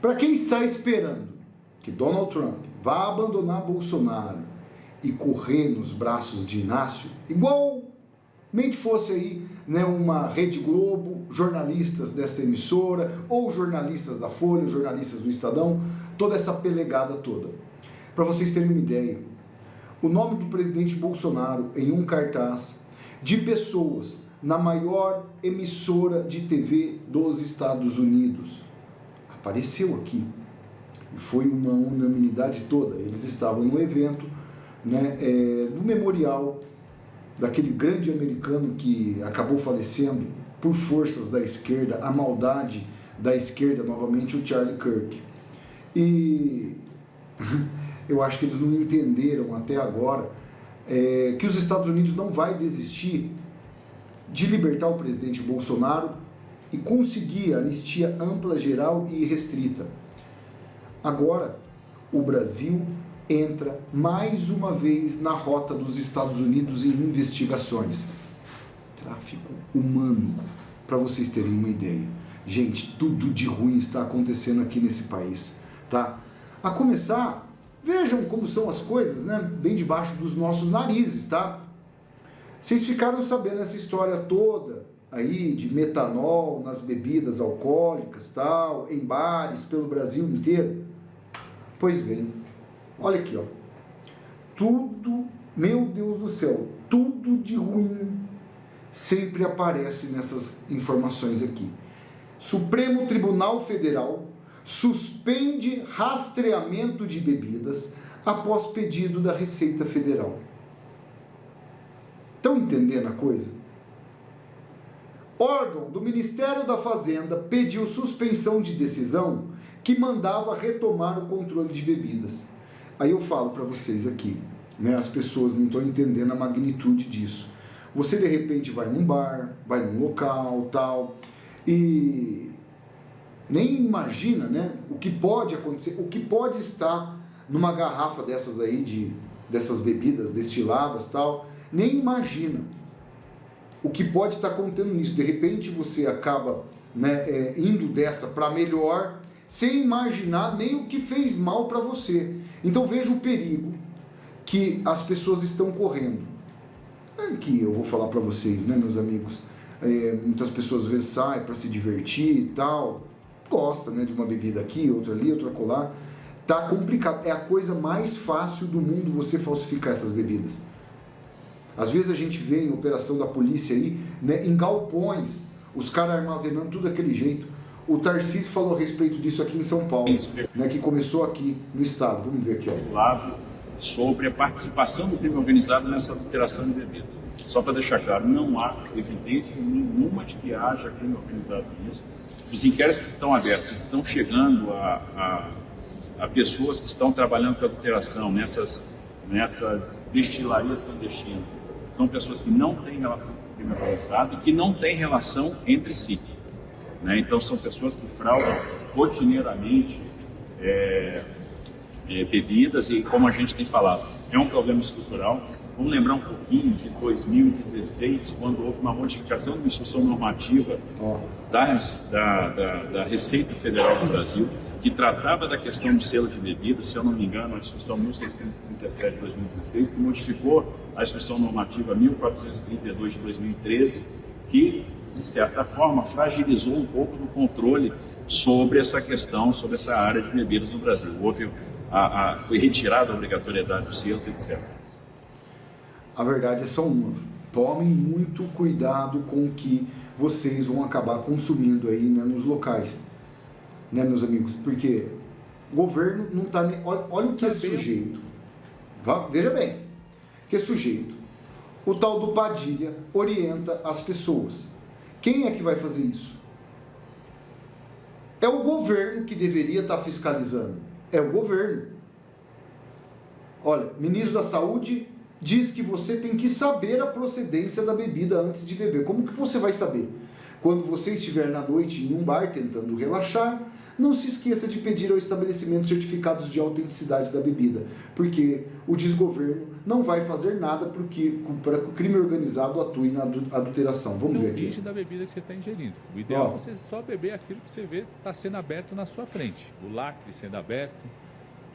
Para quem está esperando que Donald Trump vá abandonar Bolsonaro e correr nos braços de Inácio, igualmente fosse aí, né, uma Rede Globo, jornalistas dessa emissora, ou jornalistas da Folha, jornalistas do Estadão, toda essa pelegada toda. Para vocês terem uma ideia, o nome do presidente Bolsonaro em um cartaz de pessoas na maior emissora de TV dos Estados Unidos apareceu aqui. Foi uma unanimidade toda. Eles estavam no evento, né, no memorial daquele grande americano que acabou falecendo por forças da esquerda, a maldade da esquerda, novamente, o Charlie Kirk. E eu acho que eles não entenderam até agora que os Estados Unidos não vai desistir de libertar o presidente Bolsonaro e conseguir a anistia ampla, geral e restrita. Agora, o Brasil entra mais uma vez na rota dos Estados Unidos em investigações. Tráfico humano, para vocês terem uma ideia. Gente, tudo de ruim está acontecendo aqui nesse país, tá? A começar, vejam como são as coisas, né? Bem debaixo dos nossos narizes, tá? Vocês ficaram sabendo essa história toda aí de metanol nas bebidas alcoólicas, tal, em bares pelo Brasil inteiro? Pois bem, olha aqui, ó. Tudo, meu Deus do céu, tudo de ruim sempre aparece nessas informações aqui. Supremo Tribunal Federal suspende rastreamento de bebidas após pedido da Receita Federal. Estão entendendo a coisa? Órgão do Ministério da Fazenda pediu suspensão de decisão que mandava retomar o controle de bebidas. Aí eu falo para vocês aqui, né, as pessoas não estão entendendo a magnitude disso. Você de repente vai num bar, vai num local, tal, e nem imagina, né, o que pode acontecer, o que pode estar numa garrafa dessas aí, dessas bebidas destiladas, tal, nem imagina o que pode estar contendo nisso. De repente você acaba, né, indo dessa para melhor, sem imaginar nem o que fez mal para você. Então veja o perigo que as pessoas estão correndo. Aqui eu vou falar para vocês, né, meus amigos, muitas pessoas às vezes saem para se divertir e tal, gosta, né, de uma bebida aqui, outra ali, outra acolá. Tá complicado, é a coisa mais fácil do mundo você falsificar essas bebidas. Às vezes a gente vê em operação da polícia aí, né, em galpões, os caras armazenando tudo daquele jeito. O Tarcísio falou a respeito disso aqui em São Paulo, né, que começou aqui no estado. Vamos ver aqui, ó. Sobre a participação do crime organizado nessa adulteração de bebida. Só para deixar claro, não há evidência nenhuma de que haja crime organizado nisso. Os inquéritos que estão abertos, estão chegando a pessoas que estão trabalhando com adulteração nessas destilarias clandestinas. São pessoas que não têm relação com o crime organizado e que não têm relação entre si. Né? Então são pessoas que fraudam rotineiramente bebidas e, como a gente tem falado, é um problema estrutural. Vamos lembrar um pouquinho de 2016, quando houve uma modificação de uma instrução normativa da Receita Federal do Brasil, que tratava da questão do selo de bebidas, se eu não me engano, a instrução 1637 de 2016, que modificou a instrução normativa 1432 de 2013, que, de certa forma, fragilizou um pouco do controle sobre essa questão, sobre essa área de bebidas no Brasil. Foi retirada a obrigatoriedade dos selos, etc. A verdade é só uma. Tomem muito cuidado com o que vocês vão acabar consumindo aí, né, nos locais. Né, meus amigos? Porque o governo não está nem... Olha o que esse sujeito... Veja bem. Que esse sujeito, o tal do Padilha, orienta as pessoas. Quem é que vai fazer isso? É o governo que deveria estar fiscalizando. É o governo. Olha, o ministro da Saúde diz que você tem que saber a procedência da bebida antes de beber. Como que você vai saber? Quando você estiver na noite em um bar tentando relaxar, Não se esqueça de pedir ao estabelecimento certificados de autenticidade da bebida, porque o desgoverno não vai fazer nada para que o crime organizado atue na adulteração. Vamos ver aqui. Da bebida que você está ingerindo. O ideal é você só beber aquilo que você vê está sendo aberto na sua frente. O lacre sendo aberto.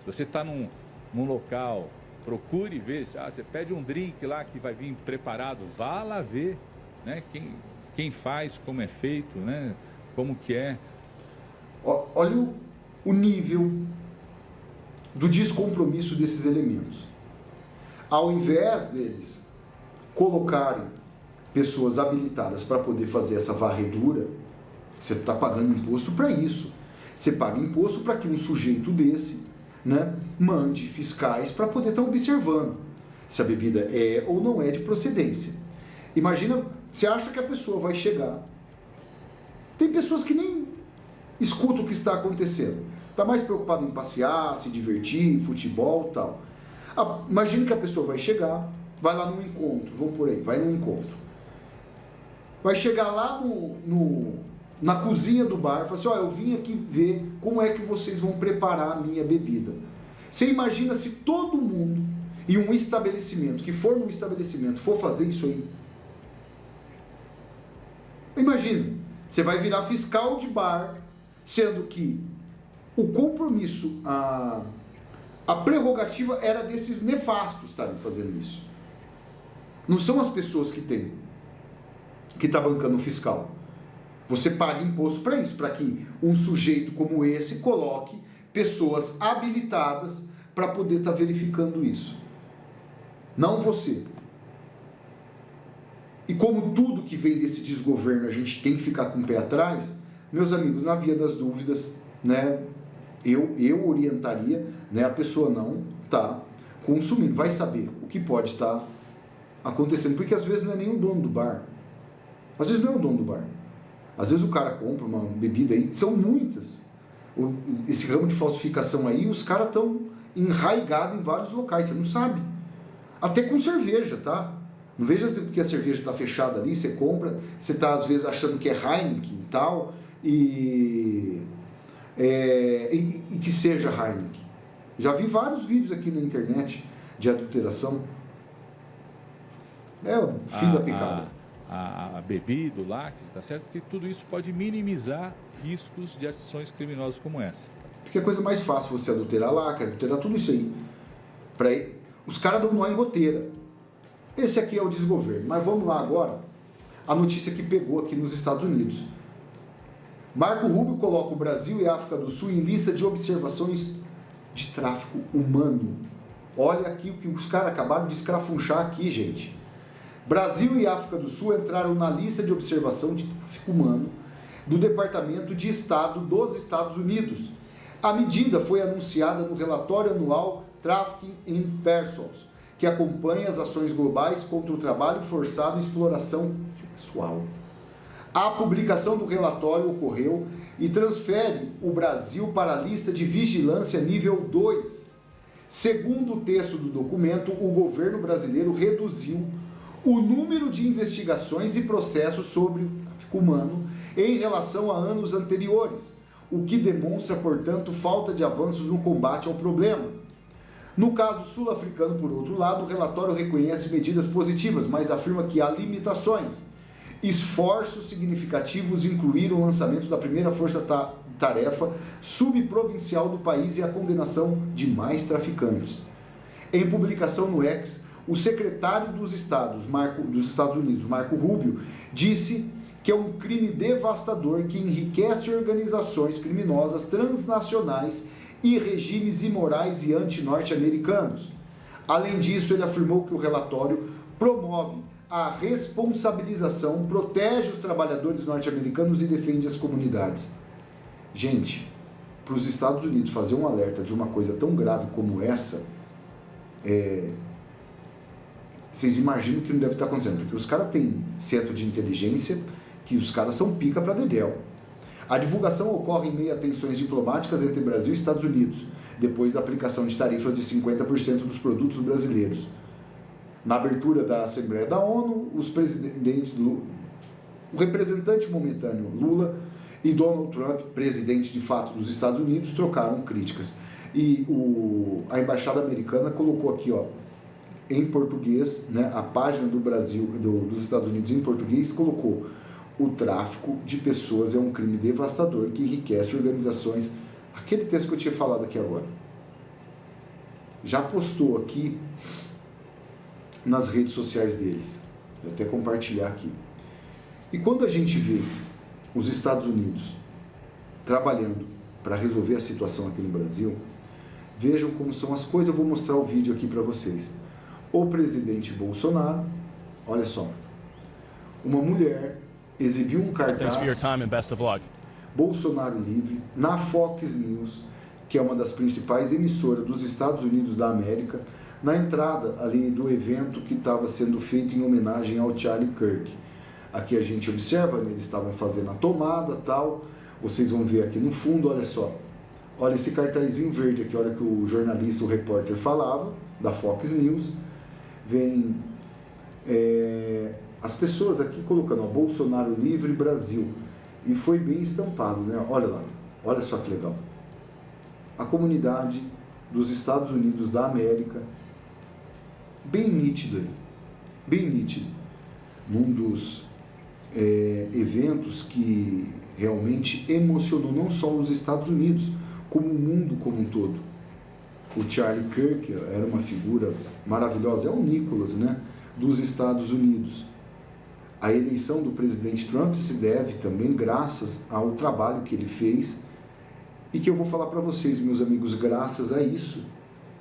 Se você está num local, procure ver. Você pede um drink lá que vai vir preparado, vá lá ver, né? Quem faz, como é feito, né? Como que é. Olha o nível do descompromisso desses elementos. Ao invés deles colocarem pessoas habilitadas para poder fazer essa varredura, você está pagando imposto para isso. Você paga imposto para que um sujeito desse, né, mande fiscais para poder estar observando se a bebida é ou não é de procedência. Imagina, você acha que a pessoa vai chegar. Tem pessoas que nem escutam o que está acontecendo. Está mais preocupado em passear, se divertir, futebol e tal. Imagina que a pessoa vai chegar, vai lá num encontro, vamos por aí, vai num encontro. Vai chegar lá na cozinha do bar e fala assim, eu vim aqui ver como é que vocês vão preparar a minha bebida. Você imagina se todo mundo e um estabelecimento, que for num estabelecimento, for fazer isso aí? Imagina, você vai virar fiscal de bar, sendo que o compromisso, a prerrogativa era desses nefastos estarem fazendo isso. Não são as pessoas que está bancando o fiscal. Você paga imposto para isso, para que um sujeito como esse coloque pessoas habilitadas para poder estar verificando isso. Não você. E como tudo que vem desse desgoverno a gente tem que ficar com o pé atrás, meus amigos, na via das dúvidas, né, eu orientaria, né, a pessoa não tá consumindo, vai saber o que pode estar acontecendo, porque às vezes não é nem o dono do bar. Às vezes não é o dono do bar. Às vezes o cara compra uma bebida aí, são muitas. Esse ramo de falsificação aí, os caras estão enraigados em vários locais, você não sabe. Até com cerveja, tá? Não veja que a cerveja está fechada ali, você compra, você está às vezes achando que é Heineken e tal, e que seja Heineken. Já vi vários vídeos aqui na internet de adulteração. É o fim da picada. A bebida, o lacre, tá certo? Porque tudo isso pode minimizar riscos de ações criminosas como essa. Porque é a coisa mais fácil você adulterar lacre, adulterar tudo isso aí. Os caras dão nó em goteira. Esse aqui é o desgoverno. Mas vamos lá agora. A notícia que pegou aqui nos Estados Unidos. Marco Rubio coloca o Brasil e a África do Sul em lista de observações de tráfico humano. Olha aqui o que os caras acabaram de escrafunchar aqui, gente. Brasil e África do Sul entraram na lista de observação de tráfico humano do Departamento de Estado dos Estados Unidos. A medida foi anunciada no relatório anual Trafficking in Persons, que acompanha as ações globais contra o trabalho forçado e exploração sexual. A publicação do relatório ocorreu e transfere o Brasil para a lista de vigilância nível 2. Segundo o texto do documento, o governo brasileiro reduziu o número de investigações e processos sobre o tráfico humano em relação a anos anteriores, o que demonstra, portanto, falta de avanços no combate ao problema. No caso sul-africano, por outro lado, o relatório reconhece medidas positivas, mas afirma que há limitações. Esforços significativos incluíram o lançamento da primeira força-tarefa subprovincial do país e a condenação de mais traficantes. Em publicação no X, o secretário dos Estados Unidos, Marco Rubio, disse que é um crime devastador que enriquece organizações criminosas transnacionais e regimes imorais e anti-norte-americanos. Além disso, ele afirmou que o relatório promove a responsabilização, protege os trabalhadores norte-americanos e defende as comunidades. Gente, para os Estados Unidos fazer um alerta de uma coisa tão grave como essa, vocês imaginam que não deve estar acontecendo, porque os caras têm centro de inteligência, que os caras são pica para dedéu. A divulgação ocorre em meio a tensões diplomáticas entre Brasil e Estados Unidos, depois da aplicação de tarifas de 50% dos produtos brasileiros. Na abertura da Assembleia da ONU, os presidentes, o representante momentâneo Lula e Donald Trump, presidente de fato dos Estados Unidos, trocaram críticas. E a embaixada americana colocou aqui, ó, em português, né, a página do Brasil, dos Estados Unidos em português, colocou: o tráfico de pessoas é um crime devastador que enriquece organizações. Aquele texto que eu tinha falado aqui agora. Já postou aqui nas redes sociais deles. Vou até compartilhar aqui. E quando a gente vê os Estados Unidos trabalhando para resolver a situação aqui no Brasil, vejam como são as coisas. Eu vou mostrar o vídeo aqui para vocês. O presidente Bolsonaro, olha só, uma mulher exibiu um cartaz Bolsonaro livre na Fox News, que é uma das principais emissoras dos Estados Unidos da América, na entrada ali do evento que estava sendo feito em homenagem ao Charlie Kirk. Aqui a gente observa, né, eles estavam fazendo a tomada, tal. Vocês vão ver aqui no fundo, olha só. Olha esse cartazinho verde aqui, olha que o jornalista, o repórter falava, da Fox News. Vem as pessoas aqui colocando, ó, Bolsonaro livre Brasil. E foi bem estampado, né? Olha lá, olha só que legal. A comunidade dos Estados Unidos da América, bem nítido aí, bem nítido. Num dos eventos que realmente emocionou não só os Estados Unidos, como o mundo como um todo. O Charlie Kirk era uma figura maravilhosa, é o Nicholas, né, dos Estados Unidos. A eleição do presidente Trump se deve também graças ao trabalho que ele fez e que eu vou falar para vocês, meus amigos, graças a isso,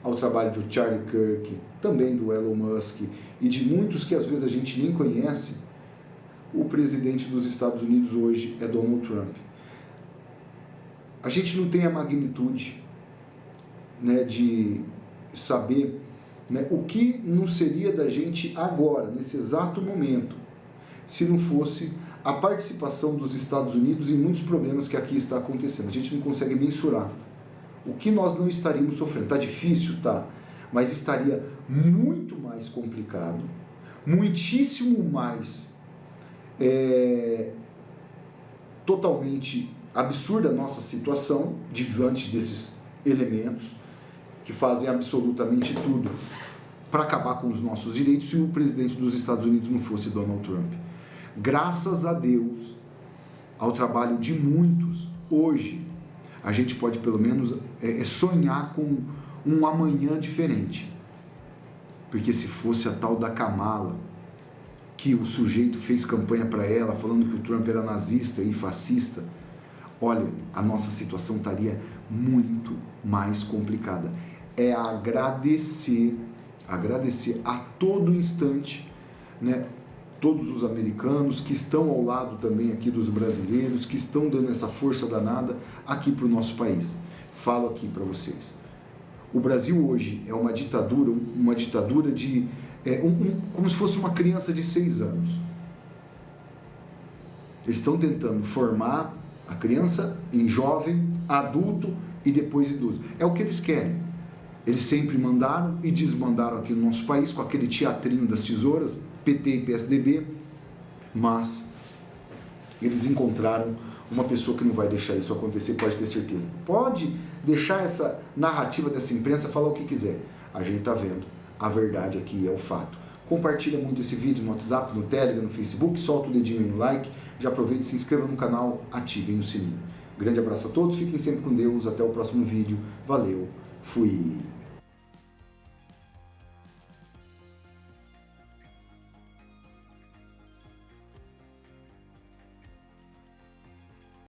ao trabalho do Charlie Kirk, também do Elon Musk e de muitos que às vezes a gente nem conhece, o presidente dos Estados Unidos hoje é Donald Trump. A gente não tem a magnitude, né, de saber, né, o que não seria da gente agora, nesse exato momento, se não fosse a participação dos Estados Unidos em muitos problemas que aqui está acontecendo. A gente não consegue mensurar o que nós não estaríamos sofrendo. Está difícil? Tá, mas estaria muito mais complicado, muitíssimo mais totalmente absurda a nossa situação diante desses elementos que fazem absolutamente tudo para acabar com os nossos direitos se o presidente dos Estados Unidos não fosse Donald Trump. Graças a Deus, ao trabalho de muitos, hoje a gente pode pelo menos sonhar com um amanhã diferente. Porque se fosse a tal da Kamala, que o sujeito fez campanha para ela, falando que o Trump era nazista e fascista, olha, a nossa situação estaria muito mais complicada. É agradecer a todo instante, né, todos os americanos que estão ao lado também aqui dos brasileiros, que estão dando essa força danada aqui para o nosso país. Falo aqui para vocês. O Brasil hoje é uma ditadura de como se fosse uma criança de 6 anos. Eles estão tentando formar a criança em jovem, adulto e depois idoso. É o que eles querem. Eles sempre mandaram e desmandaram aqui no nosso país com aquele teatrinho das tesouras, PT e PSDB, mas eles encontraram uma pessoa que não vai deixar isso acontecer, pode ter certeza. Pode deixar essa narrativa dessa imprensa falar o que quiser. A gente está vendo. A verdade aqui é o fato. Compartilha muito esse vídeo no WhatsApp, no Telegram, no Facebook, solta o dedinho aí no like, já aproveita e se inscreva no canal, ativem o sininho. Grande abraço a todos, fiquem sempre com Deus, até o próximo vídeo. Valeu, fui!